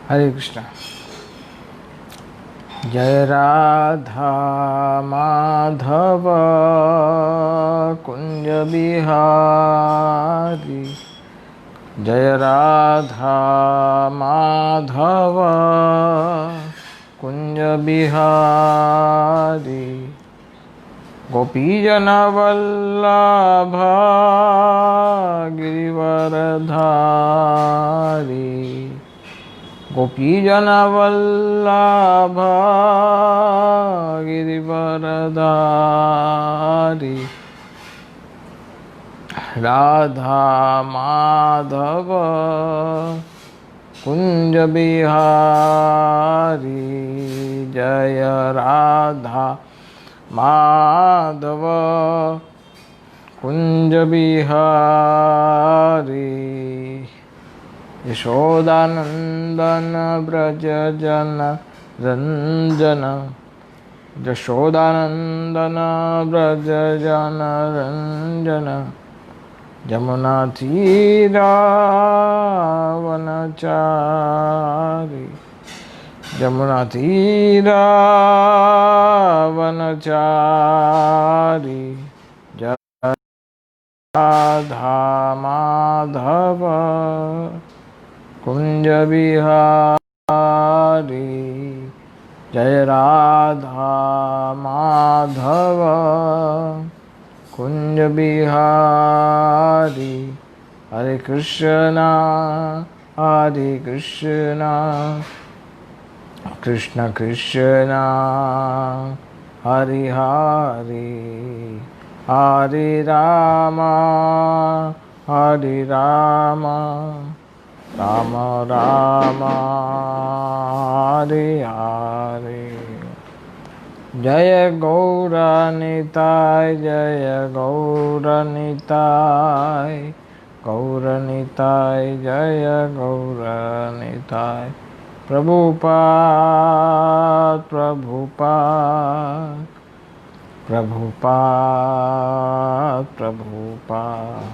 हरे कृष्णा। जय राधा माधव कुंज बिहारी, जय राधा माधव कुंज बिहारी, गोपीजन वल्लभ गिरिवरधारी, गोपीजन वल्लभ गिरिवरधारी, राधा माधव कुंज बिहारी, जय राधा माधव कुंज बिहारी, यशोदानंदन ब्रज जन रंजन, यशोदानंदन ब्रज जन रंजन, यमुना तीरावनचारी, यमुना तीरावनचारी, जय राधा माधव कुंज बिहारी, जय राधा माधव कुंज बिहारी, हरे कृष्णा कृष्ण कृष्ण हरे हरे, हरे राम राम राम हरे हरे। जय गौरनिताय, जय गौरनिताय, गौरनिताय जय गौरनिताय, प्रभुपाद प्रभुपाद प्रभुपाद प्रभुपाद।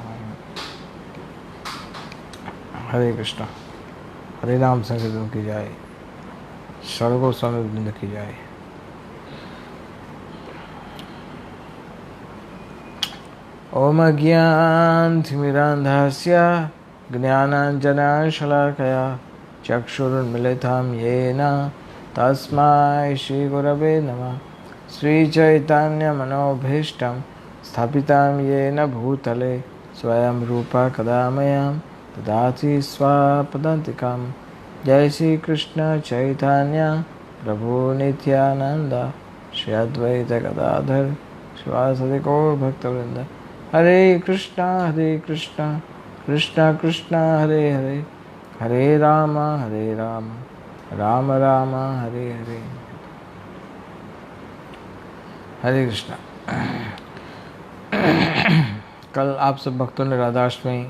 हरे कृष्णा। हरे राम संकीर्तन की जाए, सर्वो समृद्ध की जाए। ओम अज्ञानतिमिरान्धस्य ज्ञानाञ्जनशलाकया चक्षुरुन्मिलितं येन तस्मै श्रीगुरवे नमः। श्रीचैतन्यमनोभीष्टं स्थापितं येन भूतले स्वयं रूपा कदा मह्यं ददाति स्वपदान्तिकं। जय श्रीकृष्ण चैतन्य प्रभु नित्यानंद, श्री अद्वैत गदाधर श्रीवासदि गौर भक्तवृंद। हरे कृष्णा कृष्णा कृष्णा हरे हरे, हरे राम राम राम हरे हरे। हरे कृष्णा। कल आप सब भक्तों ने राधाष्टमी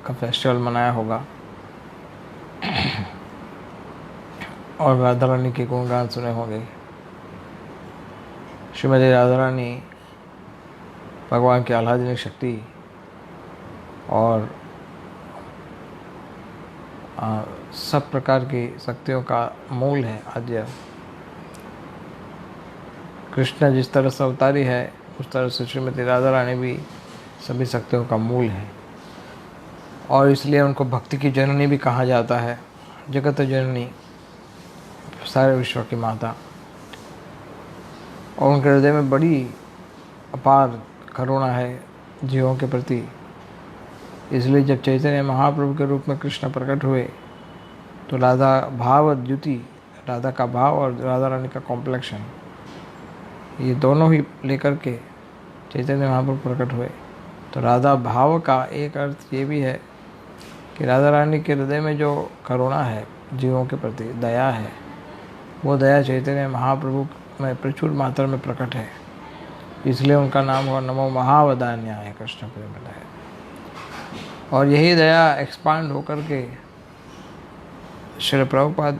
का फेस्टिवल मनाया होगा और राधा रानी के गुणगान सुने होंगे। श्रीमती राधा रानी भगवान की आह्लादनीय शक्ति और सब प्रकार की शक्तियों का मूल है, आद्य। कृष्ण जिस तरह से अवतारी है, उस तरह से श्रीमती राधा रानी भी सभी शक्तियों का मूल है, और इसलिए उनको भक्ति की जननी भी कहा जाता है। जगत जननी, सारे विश्व की माता, और उनके हृदय में बड़ी अपार करुणा है जीवों के प्रति। इसलिए जब चैतन्य महाप्रभु के रूप में कृष्ण प्रकट हुए तो राधा भाव द्युति, राधा का भाव और राधा रानी का कॉम्प्लेक्शन, ये दोनों ही लेकर के चैतन्य महाप्रभु प्रकट हुए। तो राधा भाव का एक अर्थ ये भी है कि राधा रानी के हृदय में जो करुणा है, जीवों के प्रति दया है, वो दया चैतन्य महाप्रभु में प्रचुर मात्रा में प्रकट है। इसलिए उनका नाम हुआ नमो महावदान्याय कृष्ण प्रेमदाय। और यही दया एक्सपांड होकर के श्री प्रभुपाद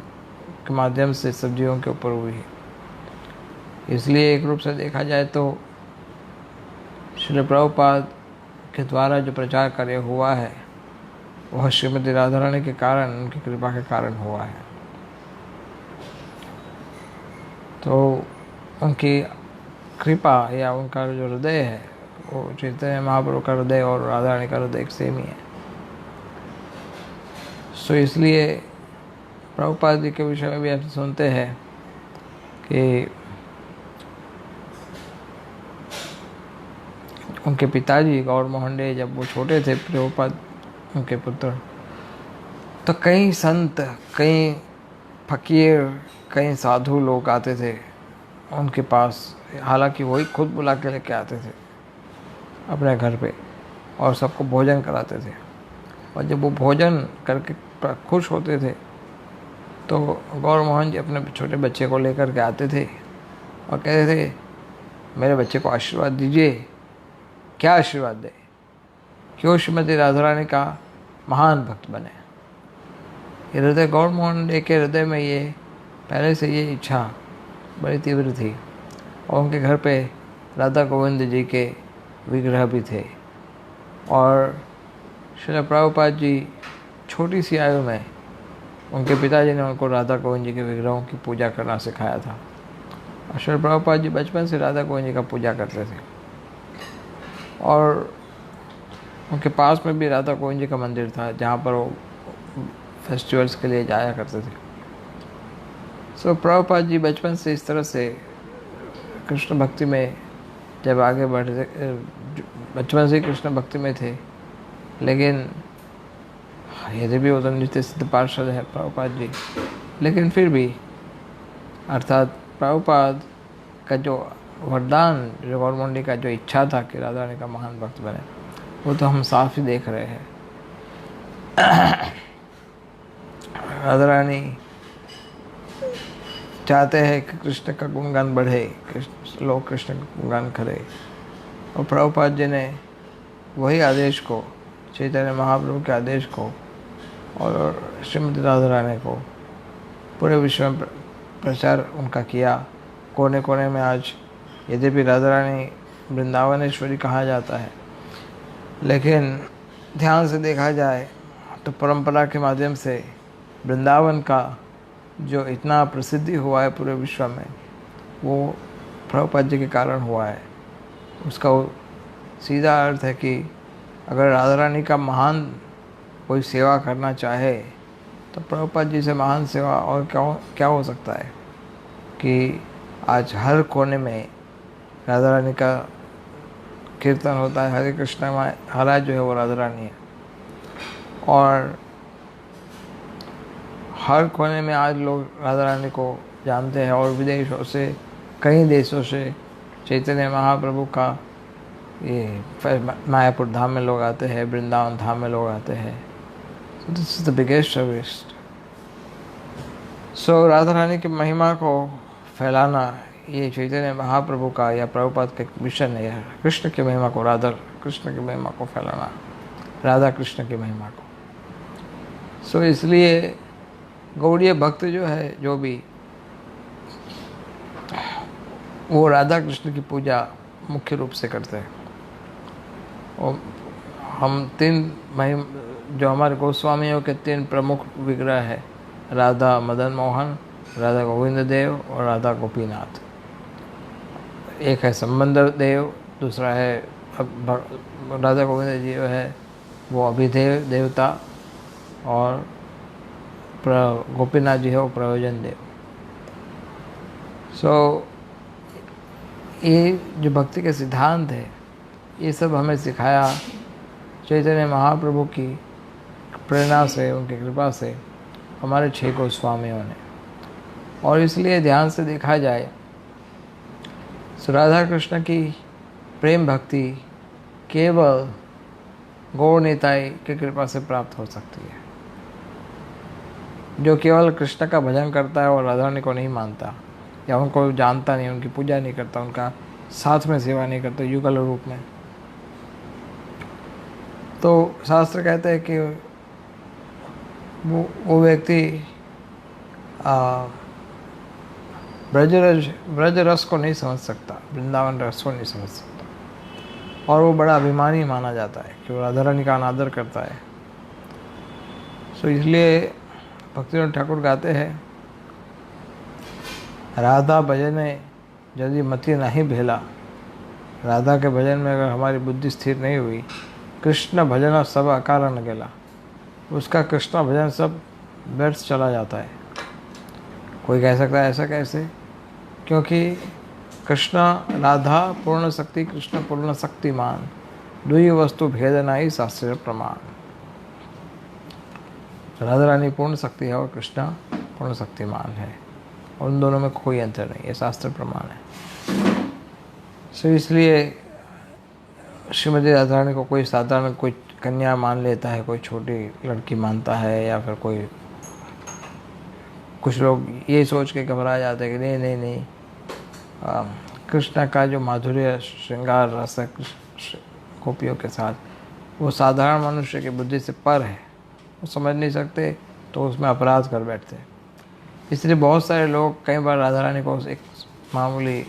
के माध्यम से सब जीवों के ऊपर हुई है। इसलिए एक रूप से देखा जाए तो श्री प्रभुपाद के द्वारा जो प्रचार कार्य हुआ है वह श्रीमती राधा रानी के कारण, उनकी कृपा के कारण हुआ है। तो उनकी कृपा या उनका जो हृदय है वो चैतन्य महाप्रभु का हृदय और राधा रानी का हृदय एक सेम ही है। सो इसलिए प्रभुपाद जी के विषय में भी आप सुनते हैं कि उनके पिताजी गौर मोहन डे जब वो छोटे थे, प्रभुपाद उनके पुत्र, तो कई संत, कई फकीर, कई साधु लोग आते थे उनके पास। हालांकि वही खुद बुला के लेके आते थे अपने घर पे और सबको भोजन कराते थे। और जब वो भोजन करके खुश होते थे तो गौर मोहन जी अपने छोटे बच्चे को लेकर के आते थे और कहते थे, मेरे बच्चे को आशीर्वाद दीजिए। क्या आशीर्वाद दे? क्यों श्रीमती राधा रानी का महान भक्त बने। हृदय गौर मोहन डे के हृदय में ये पहले से ये इच्छा बड़ी तीव्र थी। और उनके घर पे राधा गोविंद जी के विग्रह भी थे। और श्रील प्रभुपाद जी छोटी सी आयु में उनके पिताजी ने उनको राधा गोविंद जी के विग्रहों की पूजा करना सिखाया था। और श्रील प्रभुपाद जी बचपन से राधा गोविंद जी का पूजा करते थे। और उनके पास में भी राधा गोविंद जी का मंदिर था जहाँ पर वो फेस्टिवल्स के लिए जाया करते थे। सो प्रभुपाद जी बचपन से इस तरह से कृष्ण भक्ति में जब आगे बढ़े, बचपन से ही कृष्ण भक्ति में थे। लेकिन यदि भी वो तो नित्य सिद्ध पार्षद है प्रभुपाद जी, लेकिन फिर भी अर्थात प्रभुपाद का जो वरदान, जो गौर मोहन का जो इच्छा था कि राधा रानी का महान भक्त बने, वो तो हम साफ ही देख रहे हैं। राधा रानी चाहते हैं कि कृष्ण का गुणगान बढ़े, लोग कृष्ण का गुणगान करें। और प्रभुपाद जी ने वही आदेश को, चैतन्य महाप्रभु के आदेश को और श्रीमती राधा रानी को पूरे विश्व में प्रचार उनका किया। कोने कोने में आज यद्यपि राधा रानी वृंदावनेश्वरी कहा जाता है, लेकिन ध्यान से देखा जाए तो परंपरा के माध्यम से वृंदावन का जो इतना प्रसिद्धि हुआ है पूरे विश्व में, वो प्रभुपाद जी के कारण हुआ है। उसका सीधा अर्थ है कि अगर राधा रानी का महान कोई सेवा करना चाहे तो प्रभुपाद जी से महान सेवा और क्या हो सकता है कि आज हर कोने में राधा रानी का कीर्तन होता है। हरे कृष्ण महाराज जो है वो राधा रानी है। और हर कोने में आज लोग राधा रानी को जानते हैं। और विदेशों से, कई देशों से चैतन्य महाप्रभु का ये मायापुर धाम में लोग आते हैं, वृंदावन धाम में लोग आते हैं। So this is the biggest service. So Radha Rani की महिमा को फैलाना ये चैतन्य महाप्रभु का या प्रभुपाद का मिशन है। कृष्ण की महिमा को, राधा कृष्ण की महिमा को फैलाना, राधा कृष्ण की महिमा को। सो इसलिए गौड़ीय भक्त जो है, जो भी, वो राधा कृष्ण की पूजा मुख्य रूप से करते हैं। और हम जो हमारे गोस्वामियों के 3 प्रमुख विग्रह है, राधा मदन मोहन, राधा गोविंद देव और राधा गोपीनाथ। एक है संबंध देव, दूसरा है राधा गोविंद जी है वो अभिदेव देवता, और गोपीनाथ जी है वो प्रयोजन देव। सो ये जो भक्ति के सिद्धांत है, ये सब हमें सिखाया चैतन्य महाप्रभु की प्रेरणा से, उनकी कृपा से हमारे 6 गोस्वामियों ने। और इसलिए ध्यान से देखा जाए तो राधा कृष्ण की प्रेम भक्ति केवल गौर निताई की कृपा से प्राप्त हो सकती है। जो केवल कृष्ण का भजन करता है और राधा रानी को नहीं मानता या उनको जानता नहीं, उनकी पूजा नहीं करता, उनका साथ में सेवा नहीं करता युगल रूप में, तो शास्त्र कहते हैं कि वो व्यक्ति ब्रज रस को नहीं समझ सकता, वृंदावन रस को नहीं समझ सकता। और वो बड़ा अभिमानी माना जाता है कि वो राधा रानी का अनादर करता है। सो इसलिए भक्तिनाथ ठाकुर गाते हैं, राधा भजन यदि मति नहीं भेला, राधा के भजन में अगर हमारी बुद्धि स्थिर नहीं हुई, कृष्ण भजन सब अकारण गेला, उसका कृष्ण भजन सब व्यर्थ चला जाता है। कोई कह सकता है ऐसा कैसे? क्योंकि कृष्ण राधा पूर्ण शक्ति, कृष्ण पूर्ण शक्तिमान, दुई वस्तु भेद नहीं शास्त्र प्रमाण। राधा रानी पूर्ण शक्ति है और कृष्ण पूर्ण शक्तिमान है, और उन दोनों में कोई अंतर नहीं, ये शास्त्र प्रमाण है। सो इसलिए श्रीमती राधा रानी को कोई साधारण कोई कन्या मान लेता है, कोई छोटी लड़की मानता है, या फिर कोई कुछ लोग ये सोच के घबरा जाते हैं कि नहीं नहीं नहीं, कृष्ण का जो माधुर्य श्रृंगार रस है गोपियों के साथ, वो साधारण मनुष्य की बुद्धि से पर है, वो समझ नहीं सकते, तो उसमें अपराध कर बैठते। इसलिए बहुत सारे लोग कई बार राधा रानी को एक मामूली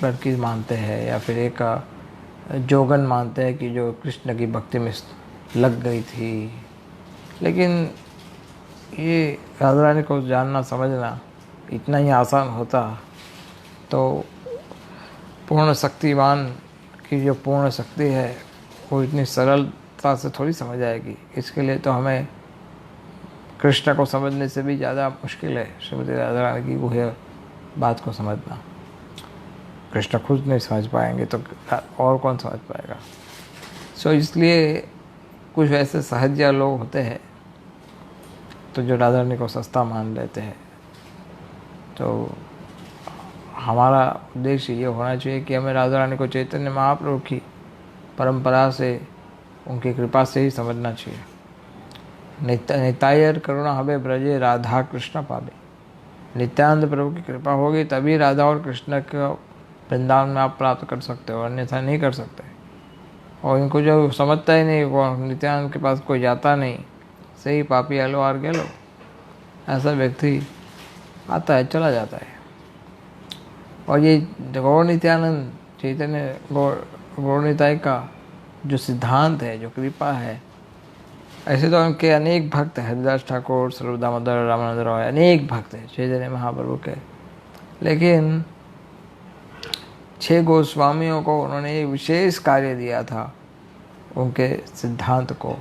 लड़की मानते हैं, या फिर एक जोगन मानते हैं कि जो कृष्ण की भक्ति में लग गई थी। लेकिन ये राधा रानी को जानना समझना इतना ही आसान होता तो पूर्ण शक्तिमान की जो पूर्ण शक्ति है वो इतनी सरलता से थोड़ी समझ आएगी। इसके लिए तो हमें कृष्ण को समझने से भी ज़्यादा मुश्किल है श्रीमती राधा रानी की गुह्य बात को समझना। कृष्ण खुद नहीं समझ पाएंगे तो और कौन समझ पाएगा। सो इसलिए कुछ ऐसे सहज्ञ लोग होते हैं तो जो राधा रानी को सस्ता मान लेते हैं। तो हमारा उद्देश्य ये होना चाहिए कि हमें राधा रानी को चैतन्य महाप्रभु की परंपरा से, उनकी कृपा से ही समझना चाहिए। नितायर करुणा हमें ब्रजे राधा कृष्ण पावे। नित्यानंद प्रभु की कृपा होगी तभी राधा और कृष्ण को वृंदावन में आप प्राप्त कर सकते हो, अन्यथा नहीं कर सकते। और इनको जो समझता ही नहीं, वो नित्यानंद के पास कोई जाता नहीं, सही पापी आलो आर गेलो, ऐसा व्यक्ति आता है चला जाता है। और ये गौर नित्यानंद चैतन्य गौर निताय का जो सिद्धांत है, जो कृपा है, ऐसे तो उनके अनेक भक्त हैं, हरिदास ठाकुर, सर्वदामोदर, रामानंद रॉय, अनेक भक्त हैं चैतन्य महाप्रभु के। लेकिन 6 गोस्वामियों को उन्होंने एक विशेष कार्य दिया था उनके सिद्धांत को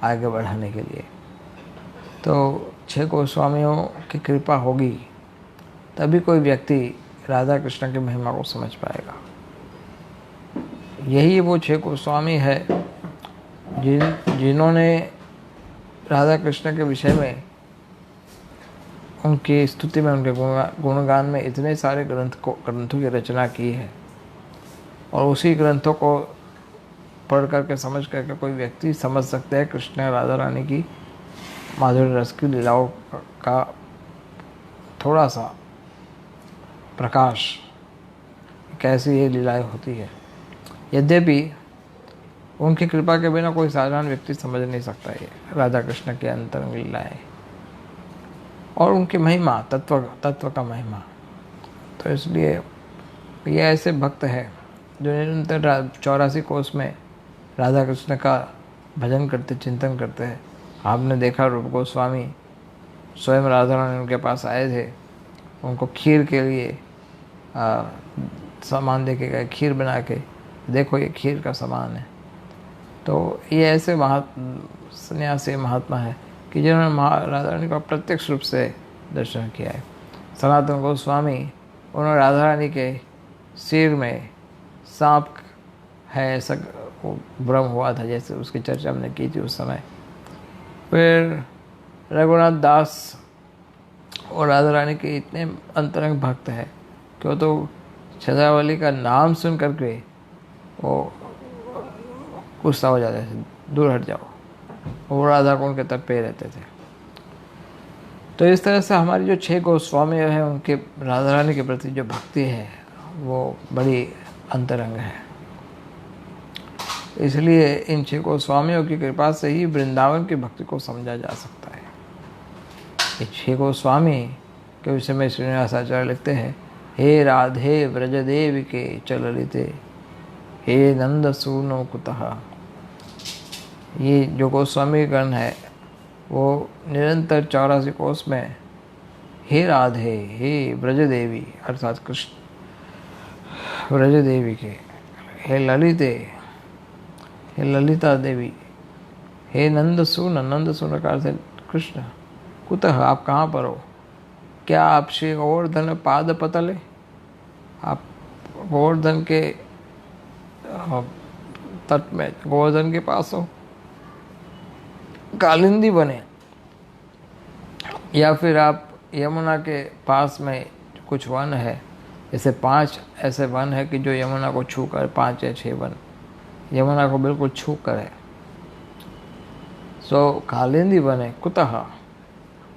आगे बढ़ाने के लिए। तो 6 गोस्वामियों की कृपा होगी तभी कोई व्यक्ति राधा कृष्ण की महिमा को समझ पाएगा। यही वो 6 गोस्वामी है जिन्होंने राधा कृष्ण के विषय में, उनकी स्तुति में, उनके गुणगान में इतने सारे ग्रंथों की रचना की है। और उसी ग्रंथों को पढ़ करके समझ करके कोई व्यक्ति समझ सकता है कृष्ण राधा रानी की माधुर्य रस की लीलाओं का थोड़ा सा प्रकाश, कैसी ये लीलाएं होती है। यद्यपि उनकी कृपा के बिना कोई साधारण व्यक्ति समझ नहीं सकता ये राधा कृष्ण की अंतरंग लीलाएं और उनकी महिमा, तत्व का महिमा। तो इसलिए ये ऐसे भक्त हैं जो निरंतर 84 कोस में राधा कृष्ण का भजन करते, चिंतन करते हैं। आपने देखा रूप गोस्वामी स्वयं राधा रानी उनके पास आए थे, उनको खीर के लिए सामान दे के गए, खीर बना के, देखो ये खीर का सामान है। तो ये ऐसे सन्यासी महात्मा है कि जिन्होंने राधा रानी को प्रत्यक्ष रूप से दर्शन किया है। सनातन गोस्वामी, उन्होंने राधा रानी के सिर में सांप है ऐसा भ्रम हुआ था, जैसे उसकी चर्चा हमने की थी उस समय। फिर रघुनाथ दास और राधा रानी के इतने अंतरंग भक्त हैं कि वो तो छदावली का नाम सुन करके वो गुस्सा हो जाते थे, दूर हट जाओ। वो राधा को उनके तट पे रहते थे। तो इस तरह से हमारी जो 6 गोस्वामी हैं उनके राधा रानी के प्रति जो भक्ति है वो बड़ी अंतरंग है। इसलिए इन 6 गोस्वामियों की कृपा से ही वृंदावन की भक्ति को समझा जा सकता है। ये 6 गोस्वामी के विषय में श्रीनिवासाचार्य लिखते हैं, हे राधे व्रजदेव के चललिते, हे नंद सूनो कुतः। ये जो गोस्वामी गण है वो निरंतर 84 कोस में हे राधे, हे ब्रज देवी अर्थात कृष्ण ब्रज देवी के, हे ललिते, हे ललिता देवी, हे नंदसून, नंदसून का अर्थ है कृष्ण, कुतः आप कहाँ पर हो? क्या आप श्री गोवर्धन पाद पतले, आप गोवर्धन के तट में, गोवर्धन के पास हो, कालिंदी बने, या फिर आप यमुना के पास में कुछ वन है, जैसे 5 ऐसे वन है कि जो यमुना को छू कर, 5 या 6 वन यमुना को बिल्कुल छू कर है। सो कालिंदी बने, कुतः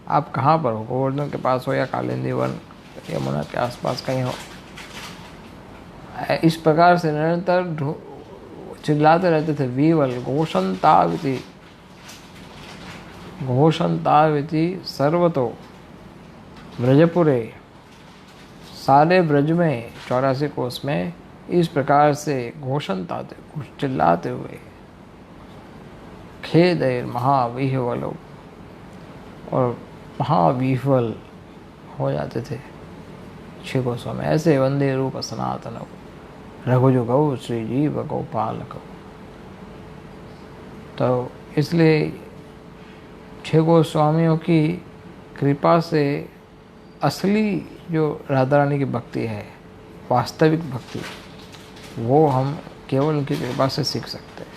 आप कहाँ पर हो? गोवर्धन के पास हो या कालिंदी वन यमुना के आसपास कहीं हो। इस प्रकार से निरंतर चिल्लाते रहते थे। वीवल घोषंताविति, घोषंताविति सर्वतो ब्रजपुरे, सारे ब्रज में 84 कोस में इस प्रकार से घोषंताते, चिल्लाते हुए, खेदैर महाविह्वलो, और महाविह्वल हो जाते थे श्री गोस्वामी। ऐसे वंदे रूप सनातन रघुजुगौ श्री जीव गोपालक। तो इसलिए छह गोस्वामियों की कृपा से असली जो राधा रानी की भक्ति है, वास्तविक भक्ति, वो हम केवल उनकी कृपा से सीख सकते हैं।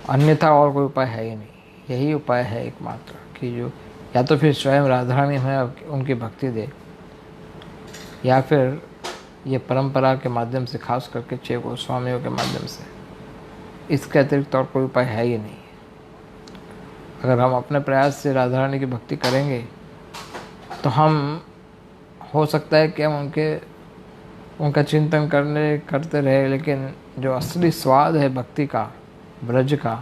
अन्यथा और कोई उपाय है ही नहीं। यही उपाय है एकमात्र कि जो या तो फिर स्वयं राधा रानी हमें उनकी भक्ति दे, या फिर ये परंपरा के माध्यम से, खास करके छह गोस्वामियों के माध्यम से। इसके अतिरिक्त और कोई उपाय है ही नहीं। अगर हम अपने प्रयास से राधा रानी की भक्ति करेंगे तो हम, हो सकता है कि हम उनका चिंतन करते रहे, लेकिन जो असली स्वाद है भक्ति का, ब्रज का,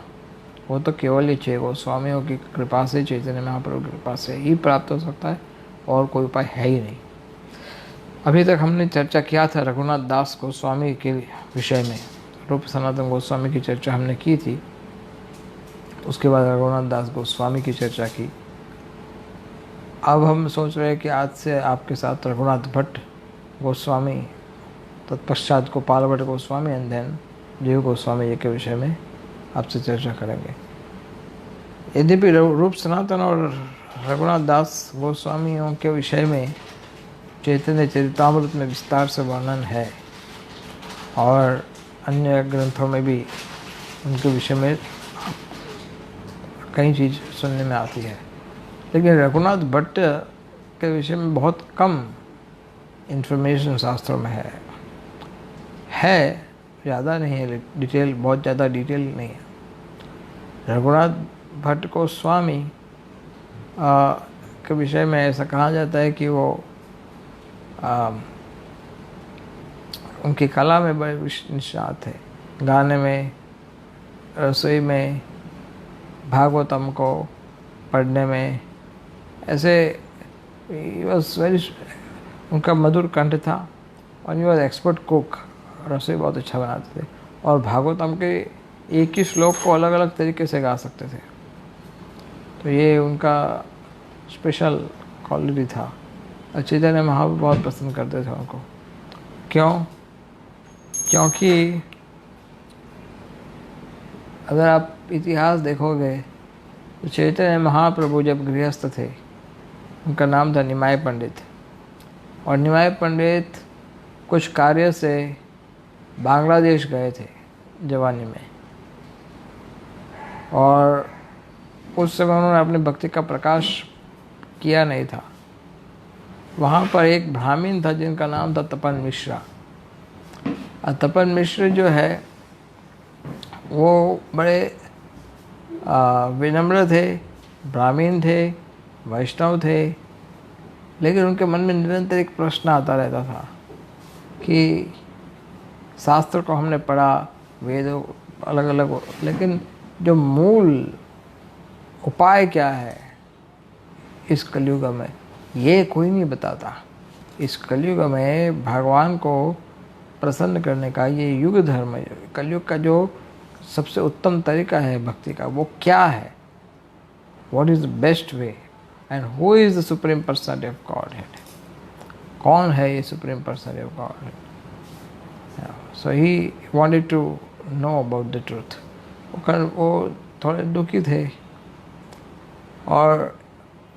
वो तो केवल ये छह गोस्वामियों की कृपा से, चैतन्य महाप्रभु की कृपा से ही प्राप्त हो सकता है, और कोई उपाय है ही नहीं। अभी तक हमने चर्चा किया था रघुनाथ दास गोस्वामी के विषय में, रूप सनातन गोस्वामी की चर्चा हमने की थी। उसके बाद रघुनाथ दास गोस्वामी की चर्चा की। अब हम सोच रहे हैं कि आज से आपके साथ रघुनाथ भट्ट गोस्वामी, तत्पश्चात गोपाल भट्ट गोस्वामी, एंड देन जीव गोस्वामी जी के विषय में आपसे चर्चा करेंगे। यद्यपि रूप सनातन और रघुनाथ दास गोस्वामियों के विषय में चैतन्य चरितामृत में विस्तार से वर्णन है, और अन्य ग्रंथों में भी उनके विषय में कई चीज़ सुनने में आती है, लेकिन रघुनाथ भट्ट के विषय में बहुत कम इन्फॉर्मेशन शास्त्रों में है, ज़्यादा नहीं है, डिटेल, बहुत ज़्यादा डिटेल नहीं है। रघुनाथ भट्ट गोस्वामी के विषय में ऐसा कहा जाता है कि वो उनकी कला में बड़े निष्णात थे, गाने में, रसोई में, भागवतम को पढ़ने में, ऐसे बस वेरी, उनका मधुर कंठ था, और ही वॉज एक्सपर्ट कुक, रसोई बहुत अच्छा बनाते थे, और भागवतम के एक ही श्लोक को अलग अलग तरीके से गा सकते थे। तो ये उनका स्पेशल क्वालिटी था। चैतन्य महाप्रभु बहुत पसंद करते थे उनको। क्यों? क्योंकि अगर आप इतिहास देखोगे तो चैतन्य महाप्रभु जब गृहस्थ थे, उनका नाम था निमाय पंडित, और निमाय पंडित कुछ कार्य से बांग्लादेश गए थे जवानी में, और उस समय उन्होंने अपनी भक्ति का प्रकाश किया नहीं था। वहाँ पर एक ब्राह्मण था जिनका नाम था तपन मिश्रा। तपन मिश्र जो है वो बड़े विनम्र थे, ब्राह्मण थे, वैष्णव थे, लेकिन उनके मन में निरंतर एक प्रश्न आता रहता था कि शास्त्र को हमने पढ़ा, वेदों अलग अलग, लेकिन जो मूल उपाय क्या है इस कलयुग में, ये कोई नहीं बताता। इस कलयुग में भगवान को प्रसन्न करने का ये युग धर्म है, कलयुग का जो सबसे उत्तम तरीका है भक्ति का, वो क्या है, what is the best way, and who is the supreme personality of Godhead, कौन है ये supreme personality of Godhead. So he wanted to know about the truth. वो थोड़े दुखी थे और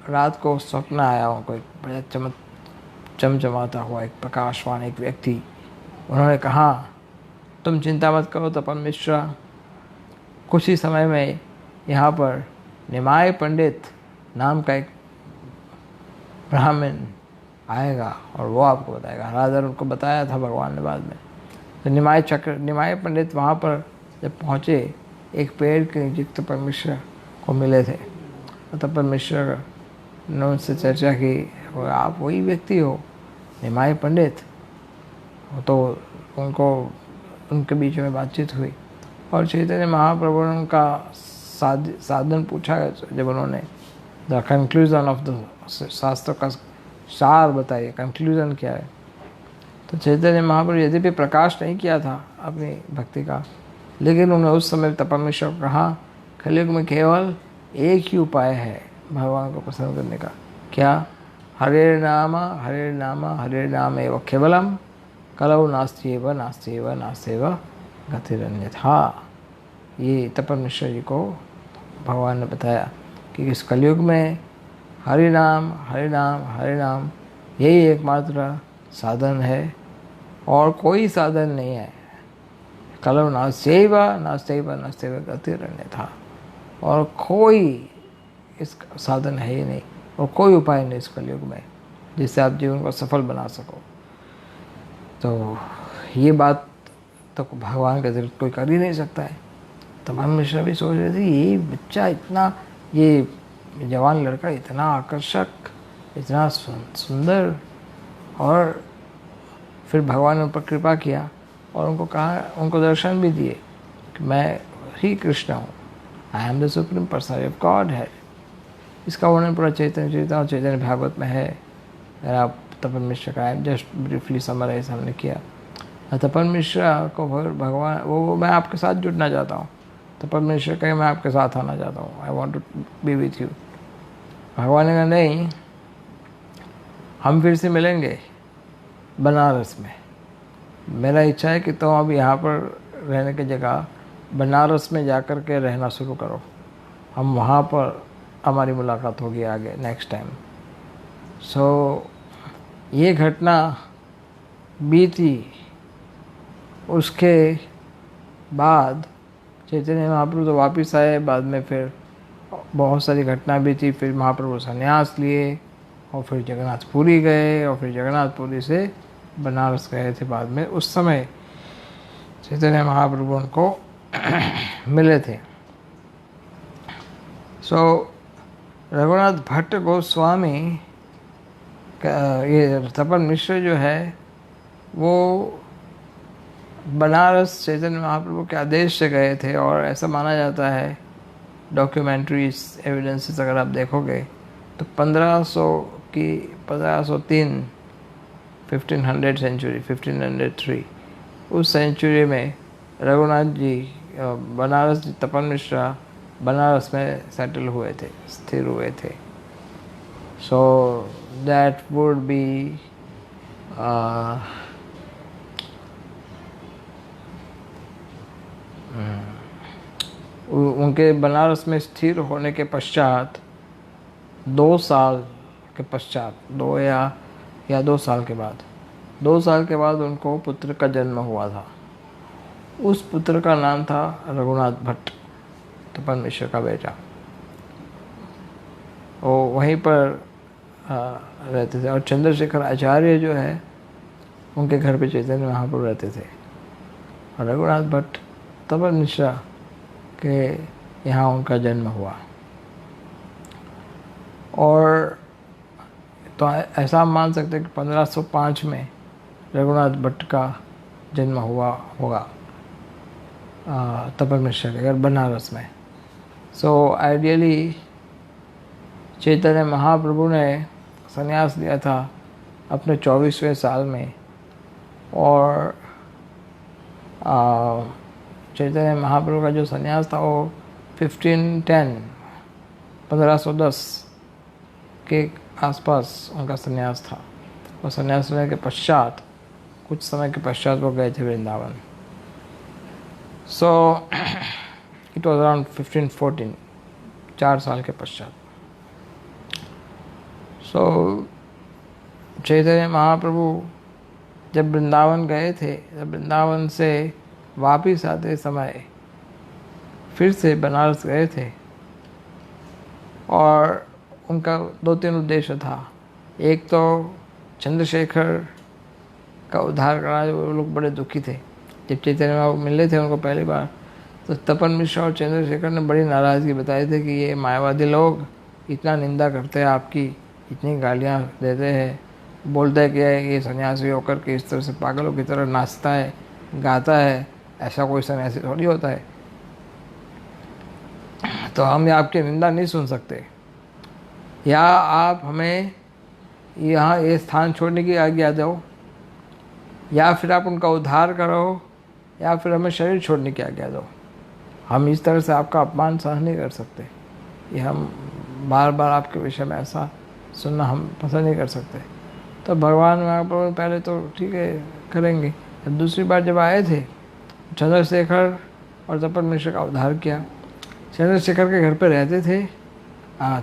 रात को स्वप्न आया उनको, एक बड़ा चमचमाता हुआ एक प्रकाशवान एक व्यक्ति. उन्होंने कहा, तुम चिंता मत करो तपन मिश्रा, कुछ ही समय में यहाँ पर निमाय पंडित नाम का एक ब्राह्मण आएगा और वो आपको बताएगा. राजा ने उनको बताया था भगवान ने बाद में. तो निमाय पंडित वहाँ पर जब पहुँचे, एक पेड़ के नीचे तपन मिश्रा को मिले थे. तपन मिश्रा ने उनसे चर्चा की, आप वही व्यक्ति हो निमाय पंडित. तो उनके बीच में बातचीत हुई और चैतन्य महाप्रभु ने उनका साधन पूछा. जब उन्होंने द कंक्लूजन ऑफ द शास्त्र का सार बताइए, कंक्लूजन क्या है, तो चैतन्य महाप्रभु यद्यपि प्रकाश नहीं किया था अपनी भक्ति का, लेकिन उन्होंने उस समय तपन मिश्रा को कहा, कलयुग में केवल एक ही उपाय है भगवान को प्रसन्न करने का. क्या? हरे नाम हरे नाम एव केवलम कलौ नास्त्येव नास्त्येव नास्त्येव गतिरन्यथा. ये तपन मिश्रा जी को भगवान ने बताया कि इस कलयुग में हरे नाम यही एकमात्र साधन है और कोई साधन नहीं है. कलौ नास्त्येव नास्त्येव नास्त्येव गतिरन्यथा, और कोई इस साधन है ही नहीं और कोई उपाय नहीं इस कलयुग में जिससे आप जीवन को सफल बना सको. तो ये बात तो भगवान के जरूरत कोई कर ही नहीं सकता है. तपन मिश्रा भी सोच रहे थे, ये बच्चा इतना, ये जवान लड़का इतना आकर्षक, इतना सुंदर. और फिर भगवान ने उन पर कृपा किया और उनको कहा, उनको दर्शन भी दिए कि मैं ही कृष्ण हूँ, I am the supreme personality of God है. इसका वर्णन पूरा चैतन्य भागवत में है. अगर आप तपन मिश्रा का जस्ट ब्रीफली समराइज हमने किया. तपन मिश्रा को भगवान वो मैं आपके साथ जुड़ना चाहता हूँ. तपन मिश्रा कहे, मैं आपके साथ आना चाहता हूँ, I want to be with you. भगवान ने कहा, नहीं, हम फिर से मिलेंगे बनारस में. मेरा इच्छा है कि तुम अब यहाँ पर रहने की जगह बनारस में जाकर के रहना शुरू करो. हम वहाँ पर हमारी मुलाकात होगी आगे नेक्स्ट टाइम. सो ये घटना बीती. उसके बाद चैतन्य महाप्रभु तो वापस आए. बाद में फिर बहुत सारी घटना बीती. फिर महाप्रभु संन्यास लिए और फिर जगन्नाथपुरी गए और फिर जगन्नाथपुरी से बनारस गए थे बाद में. उस समय चैतन्य महाप्रभु उनको मिले थे. सो रघुनाथ भट्ट गोस्वामी ये तपन मिश्र जो है वो बनारस चैतन्य महाप्रभु के आदेश से गए थे. और ऐसा माना जाता है, डॉक्यूमेंट्रीज एविडेंसेस अगर आप देखोगे तो 1503 1500 सेंचुरी 1503 उस सेंचुरी में रघुनाथ जी बनारस, तपन मिश्रा बनारस में सेटल हुए थे, स्थिर हुए थे. सो दैट वुड बी उनके बनारस में स्थिर होने के पश्चात 2 साल के पश्चात, 2 साल के बाद 2 साल के बाद उनको पुत्र का जन्म हुआ था. उस पुत्र का नाम था रघुनाथ भट्ट, तपन मिश्र का बेटा. वो वहीं पर रहते थे. और चंद्रशेखर आचार्य जो है उनके घर पे चैतन्य महाप्रभु रहते थे. और रघुनाथ भट्ट तपन मिश्रा के यहाँ उनका जन्म हुआ. और तो ऐसा मान सकते हैं कि 1505 में रघुनाथ भट्ट का जन्म हुआ होगा तपन मिश्रा के घर बनारस में. सो आइडियली चैतन्य महाप्रभु ने संन्यास लिया था अपने 24वें साल में. और चैतन्य महाप्रभु का जो संन्यास था वो 1510 के आसपास उनका संन्यास था, और संन्यास लेने के पश्चात कुछ समय के पश्चात वो गए थे Vrindavan. So it was around 1514, 4 साल के पश्चात। सो चैतन्य महाप्रभु जब वृंदावन गए थे, जब वृंदावन से वापिस आते समय फिर से बनारस गए थे, और उनका 2-3 उद्देश्य था। एक तो चंद्रशेखर का उद्धार करना, जो वो लोग बड़े दुखी थे। जब चैतन्य महाप्रभु मिले थे उनको पहली बार, तो तपन मिश्रा और चंद्रशेखर ने बड़ी नाराज़गी बताई थी कि ये मायावादी लोग इतना निंदा करते हैं आपकी, इतनी गालियाँ देते हैं, बोलते हैं कि ये सन्यासी होकर के इस तरह से पागलों की तरह नाचता है, गाता है, ऐसा कोई सन्यासी थोड़ी होता है, तो हम आपकी निंदा नहीं सुन सकते, या आप हमें यहाँ ये स्थान छोड़ने की आज्ञा दो, या फिर आप उनका उद्धार करो, या फिर हमें शरीर छोड़ने की आज्ञा दो। हम इस तरह से आपका अपमान सहन नहीं कर सकते, ये हम बार बार आपके विषय में ऐसा सुनना हम पसंद नहीं कर सकते। तो भगवान महाप्रभु पहले तो ठीक है करेंगे। जब दूसरी बार जब आए थे, चंद्रशेखर और तपन मिश्र का उद्धार किया। चंद्रशेखर के घर पे रहते थे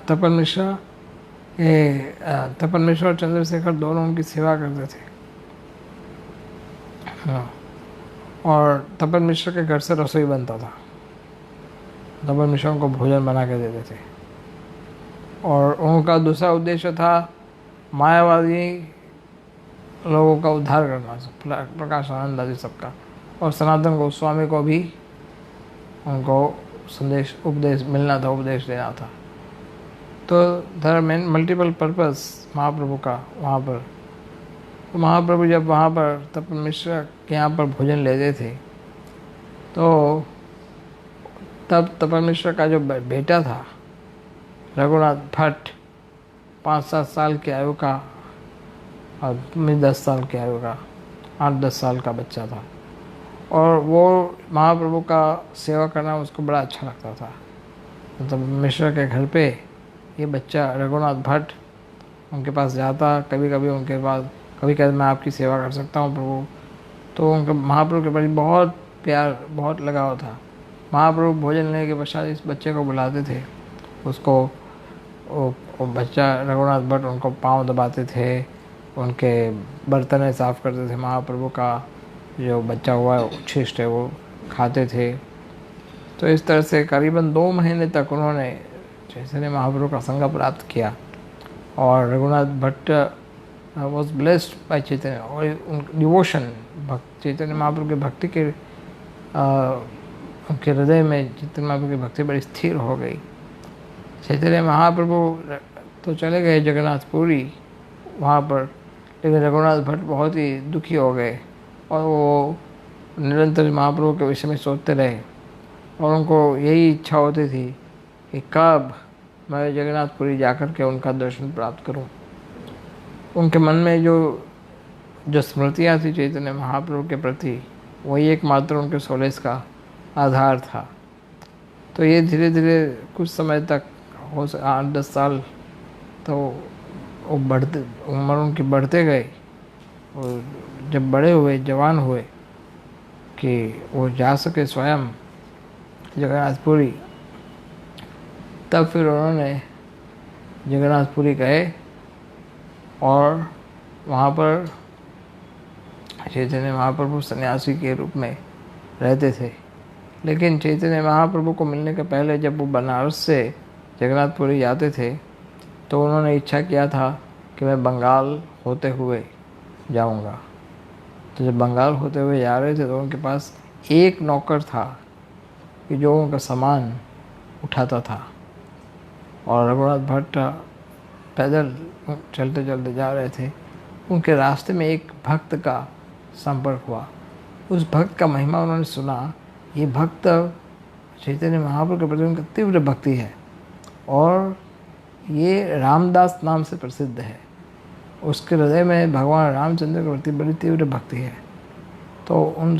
तपन मिश्र, तपन मिश्र और चंद्रशेखर दोनों उनकी सेवा करते थे। और तपन मिश्र के घर से रसोई बनता था, तपन मिश्र उनको भोजन बना के देते थे। और उनका दूसरा उद्देश्य था मायावादी लोगों का उद्धार करना, प्रकाश आनंद आदि सबका। और सनातन गोस्वामी को भी उनको संदेश उपदेश मिलना था, उपदेश देना था। तो देयर मेन मल्टीपल पर्पस महाप्रभु का वहाँ पर। तो महाप्रभु जब वहाँ पर तपन मिश्र के यहाँ पर भोजन लेते थे, तो तब तपन मिश्र का जो बेटा था रघुनाथ भट्ट, 5-7 साल की आयु का, और 10 साल की आयु का, 8-10 साल का बच्चा था। और वो महाप्रभु का सेवा करना उसको बड़ा अच्छा लगता था। मतलब मिश्र के घर पे ये बच्चा रघुनाथ भट्ट उनके पास जाता, कभी कभी उनके पास, कभी कहते मैं आपकी सेवा कर सकता हूँ प्रभु। तो उनके महाप्रभु के प्रति बहुत प्यार, बहुत लगाव था। महाप्रभु भोजन लेने के पश्चात इस बच्चे को बुलाते थे, उसको वो बच्चा रघुनाथ भट्ट उनको पाँव दबाते थे, उनके बर्तन साफ़ करते थे, महाप्रभु का जो बच्चा हुआ है उच्छिष्ट है वो खाते थे। तो इस तरह से करीबन 2 महीने तक उन्होंने चैतन्य महाप्रभु का संग प्राप्त किया। और Raghunath Bhatt was blessed by Chaitanya, और डिवोशन, चैतन्य महाप्रभु की भक्ति के उनके हृदय में चैतन्य महाप्रभु की भक्ति बड़ी स्थिर हो गई। चैतन्य महाप्रभु तो चले गए जगन्नाथपुरी वहाँ पर, लेकिन रघुनाथ भट्ट बहुत ही दुखी हो गए, और वो निरंतर महाप्रभु के विषय में सोचते रहे। और उनको यही इच्छा होती थी कि कब मैं जगन्नाथपुरी जाकर के उनका दर्शन प्राप्त करूं। उनके मन में जो स्मृतियाँ थी चैतन्य महाप्रभु के प्रति, वही एकमात्र उनके सोलेस का आधार था। तो ये धीरे धीरे कुछ समय तक, हो 8-10 साल, तो वो बढ़ते, उम्र उनकी बढ़ते गए। और जब बड़े हुए, जवान हुए कि वो जा सके स्वयं जगन्नाथपुरी, तब फिर उन्होंने जगन्नाथपुरी गए, और वहाँ पर चैतन्य महाप्रभु सन्यासी के रूप में रहते थे। लेकिन चैतन्य महाप्रभु को मिलने के पहले जब वो बनारस से जगन्नाथपुरी जाते थे, तो उन्होंने इच्छा किया था कि मैं बंगाल होते हुए जाऊंगा। तो जब बंगाल होते हुए जा रहे थे, तो उनके पास एक नौकर था कि जो उनका सामान उठाता था। और रघुनाथ भट्ट पैदल चलते चलते जा रहे थे, उनके रास्ते में एक भक्त का संपर्क हुआ। उस भक्त का महिमा उन्होंने सुना। ये भक्त चैतन्य महाप्रभु के प्रति उनका तीव्र भक्ति है, और ये रामदास नाम से प्रसिद्ध है। उसके हृदय में भगवान रामचंद्र के प्रति बड़ी तीव्र भक्ति है। तो उन,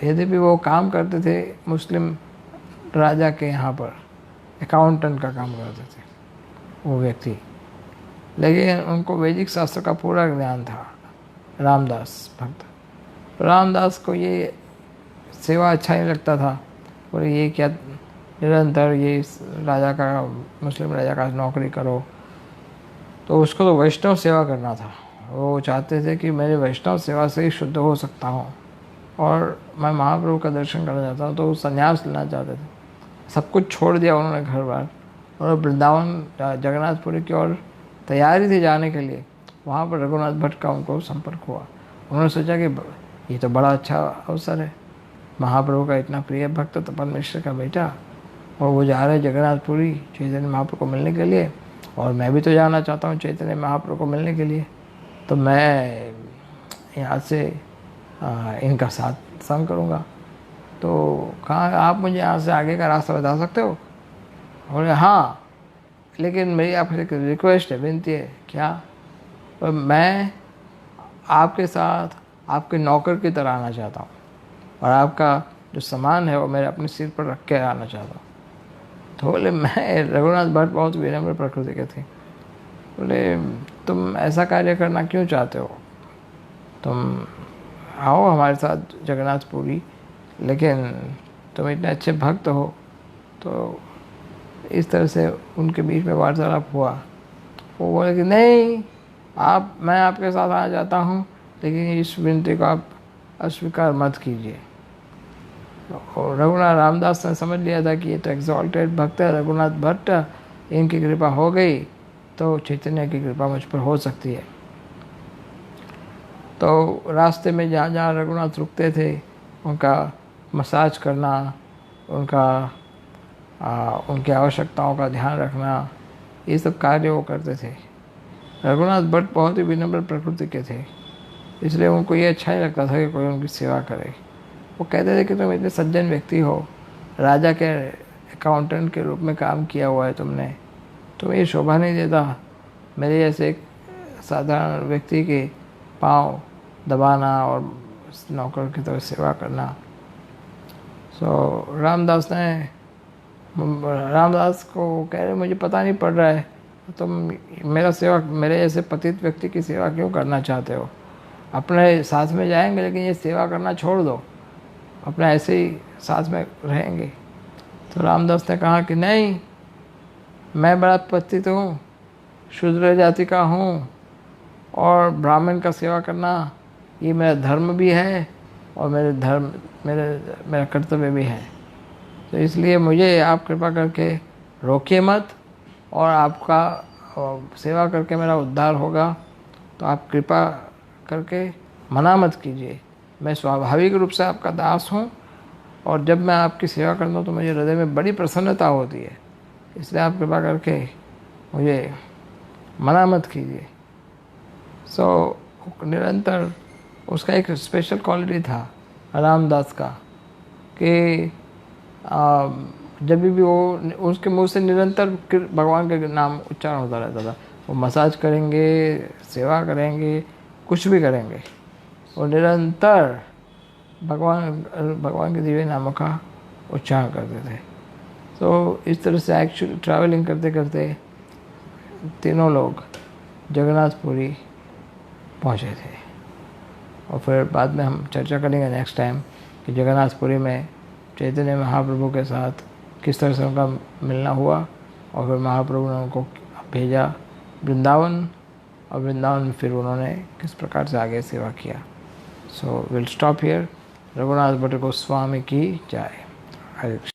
यद्यपि वो काम करते थे मुस्लिम राजा के यहाँ पर, अकाउंटेंट का काम करते थे वो व्यक्ति, लेकिन उनको वैदिक शास्त्र का पूरा ज्ञान था। रामदास भक्त, रामदास को ये सेवा अच्छा नहीं लगता था। और ये क्या निरंतर ये राजा का, मुस्लिम राजा का नौकरी करो। तो उसको तो वैष्णव सेवा करना था। वो चाहते थे कि मेरे वैष्णव सेवा से ही शुद्ध हो सकता हूँ और मैं महाप्रभु का दर्शन करना चाहता हूँ। तो वो संन्यास लेना चाहते थे। सब कुछ छोड़ दिया उन्होंने, घर बार, और वृंदावन जगन्नाथपुरी की ओर तैयारी थी जाने के लिए। वहाँ पर रघुनाथ भट्ट का उनको संपर्क हुआ। उन्होंने सोचा कि ये तो बड़ा अच्छा अवसर है, महाप्रभु का इतना प्रिय भक्त तपन मिश्र का बेटा, और वो जा रहे जगन्नाथपुरी चैतन्य महाप्रभु को मिलने के लिए, और मैं भी तो जाना चाहता हूँ चैतन्य महाप्रभु को मिलने के लिए। तो मैं यहाँ से इनका साथ संग करूँगा। तो कहा, आप मुझे यहाँ से आगे का रास्ता बता सकते हो? बोले हाँ, लेकिन मेरी आपसे एक रिक्वेस्ट है, विनती है। क्या? तो मैं आपके साथ आपके नौकर की तरह आना चाहता हूँ, और आपका जो सामान है वो मेरे अपने सिर पर रख के आना चाहता हूँ। तो बोले, मैं रघुनाथ भट्ट बहुत विनम्र प्रकृति के थे। बोले, तुम ऐसा कार्य करना क्यों चाहते हो? तुम आओ हमारे साथ जगन्नाथपुरी, लेकिन तुम इतने अच्छे भक्त हो। तो इस तरह से उनके बीच में वार्तालाप हुआ। वो बोले कि नहीं, मैं आपके साथ आना चाहता हूँ, लेकिन इस विनती को आप अस्वीकार मत कीजिए। और रघुनाथ रामदास ने समझ लिया था कि ये तो एग्जॉल्टेड भक्त है रघुनाथ भट्ट, इनकी कृपा हो गई तो चैतन्य की कृपा मुझ पर हो सकती है। तो रास्ते में जहाँ जहाँ रघुनाथ रुकते थे उनका मसाज करना, उनकी आवश्यकताओं का ध्यान रखना, ये सब कार्य वो करते थे। रघुनाथ भट्ट बहुत ही विनम्र प्रकृति के थे, इसलिए उनको ये अच्छा ही लगता था कि कोई उनकी सेवा करे। वो कहते थे कि तुम इतने सज्जन व्यक्ति हो, राजा के अकाउंटेंट के रूप में काम किया हुआ है तुमने, तुम्हें ये शोभा नहीं देता मेरे जैसे एक साधारण व्यक्ति के पाँव दबाना और नौकर की तरह सेवा करना। सो रामदास को कह रहे, मुझे पता नहीं पड़ रहा है तुम मेरे जैसे पतित व्यक्ति की सेवा क्यों करना चाहते हो? अपने साथ में जाएंगे, लेकिन ये सेवा करना छोड़ दो, अपना ऐसे ही साथ में रहेंगे। तो रामदास ने कहा कि नहीं, मैं बड़ा पतित हूँ, शूद्र जाति का हूँ, और ब्राह्मण का सेवा करना ये मेरा धर्म भी है और मेरा कर्तव्य भी है। तो इसलिए मुझे आप कृपा करके रोकिए मत, और आपका सेवा करके मेरा उद्धार होगा, तो आप कृपा करके मना मत कीजिए। मैं स्वाभाविक रूप से आपका दास हूँ, और जब मैं आपकी सेवा करता हूँ तो मुझे हृदय में बड़ी प्रसन्नता होती है, इसलिए आप कृपा करके मुझे मना मत कीजिए। सो निरंतर उसका एक स्पेशल क्वालिटी था रामदास का कि जब भी वो, उसके मुंह से निरंतर भगवान के नाम उच्चारण होता रहता था। वो मसाज करेंगे, सेवा करेंगे, कुछ भी करेंगे, वो निरंतर भगवान के दिव्य नामों का उच्चारण करते थे। तो इस तरह से एक्चुअली ट्रैवलिंग करते करते तीनों लोग जगन्नाथपुरी पहुँचे थे। और फिर बाद में हम चर्चा करेंगे नेक्स्ट टाइम कि जगन्नाथपुरी में चैतन्य महाप्रभु के साथ किस तरह से उनका मिलना हुआ, और फिर महाप्रभु ने उनको भेजा वृंदावन, और वृंदावन में फिर उन्होंने किस प्रकार से आगे सेवा किया। So will stop here. Raghunath Bhatt Goswami की जय। हरे कृष्ण।